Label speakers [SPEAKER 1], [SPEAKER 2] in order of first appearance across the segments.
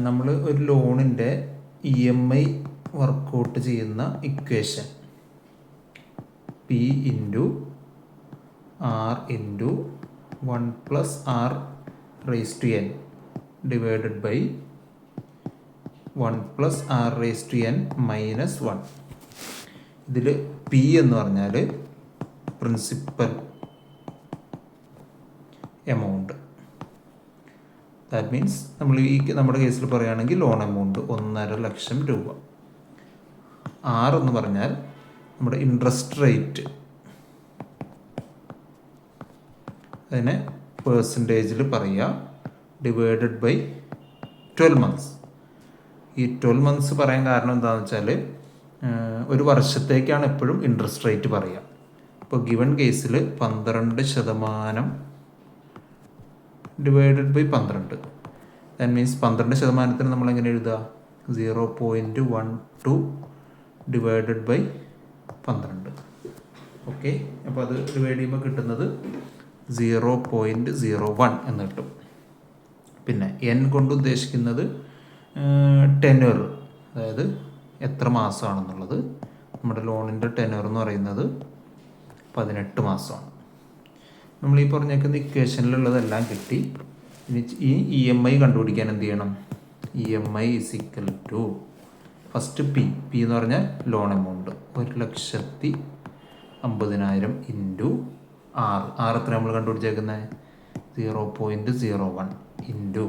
[SPEAKER 1] നമ്മൾ ഒരു ലോണിൻ്റെ EMI വർക്കൗട്ട് ചെയ്യുന്ന equation P into R into 1 + R raise to n divided by 1 + R raise to n minus 1. ഇതിൽ P എന്ന് പറഞ്ഞാൽ പ്രിൻസിപ്പൽ എമൗണ്ട്. ദാറ്റ് മീൻസ് നമ്മുടെ കേസിൽ പറയുകയാണെങ്കിൽ ലോൺ എമൗണ്ട് 1.5 ലക്ഷം രൂപ. R എന്ന് പറഞ്ഞാൽ നമ്മുടെ ഇൻട്രസ്റ്റ് റേറ്റ്, അതിനെ പേഴ്സൻറ്റേജിൽ പറയുക, ഡിവൈഡഡ് ബൈ 12 മന്ത്സ്. ഈ 12 മന്ത്സ് പറയാൻ കാരണം എന്താണെന്ന് വെച്ചാൽ ഒരു വർഷത്തേക്കാണ് എപ്പോഴും ഇൻട്രസ്റ്റ് റേറ്റ് പറയുക. ഇപ്പോൾ ഗിവൺ കേസിൽ 12% ഡിവൈഡഡ് ബൈ 12. ദാറ്റ് മീൻസ് 12% നമ്മൾ എങ്ങനെ എഴുതുക? 0.12 ഡിവൈഡഡ് ബൈ 12. ഓക്കെ, അപ്പോൾ അത് ഡിവൈഡ് ചെയ്യുമ്പോൾ കിട്ടുന്നത് 0.01 എന്ന് കിട്ടും. പിന്നെ n കൊണ്ട് ഉദ്ദേശിക്കുന്നത് ടെന്യൂർ, അതായത് എത്ര മാസമാണെന്നുള്ളത്. നമ്മുടെ ലോണിൻ്റെ ടെന്യൂർ എന്ന് പറയുന്നത് 18 മാസമാണ്. നമ്മൾ ഈ പറഞ്ഞേക്കുന്ന ഇക്വേഷനിലുള്ളതെല്ലാം കിട്ടി. ഇനി ഈ EMI കണ്ടുപിടിക്കാൻ എന്ത് ചെയ്യണം? EMI = ഫസ്റ്റ് P എന്ന് പറഞ്ഞാൽ ലോൺ എമൗണ്ട് 1,50,000 ഇൻറ്റു R എത്ര നമ്മൾ കണ്ടുപിടിച്ചേക്കുന്നത്? 0.01 into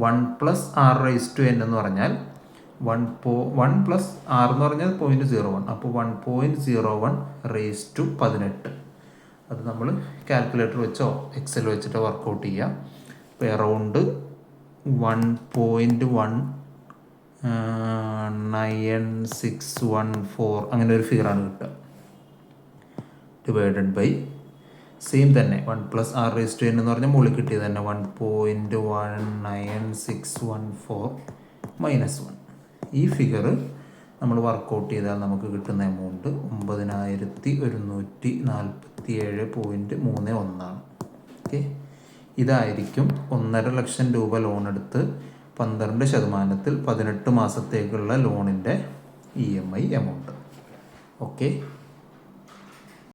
[SPEAKER 1] 1 + R raise to n എന്ന് പറഞ്ഞാൽ 1 + R എന്ന് പറഞ്ഞാൽ 0.01. അപ്പോൾ 1.01 റേസ് ടു 18. അത് നമ്മൾ കാൽക്കുലേറ്റർ വെച്ചോ എക്സൽ വെച്ചിട്ടോ വർക്കൗട്ട് ചെയ്യുക. അപ്പോൾ എറൗണ്ട് 1.9614 അങ്ങനെ ഒരു ഫിഗറാണ് കിട്ടുക. ഡിവൈഡഡ് ബൈ സെയിം തന്നെ 1 + R റേസ് ടു n എന്ന് പറഞ്ഞാൽ മുകളിൽ കിട്ടിയത് തന്നെ 1.19614 മൈനസ് 1. ഈ ഫിഗർ നമ്മൾ വർക്കൗട്ട് ചെയ്താൽ നമുക്ക് കിട്ടുന്ന എമൗണ്ട് 9147.31. ഓക്കെ, ഇതായിരിക്കും 1.5 ലക്ഷം രൂപ ലോൺ എടുത്ത് 12% 18 മാസത്തേക്കുള്ള ലോണിൻ്റെ EMI എമൗണ്ട്. ഓക്കെ.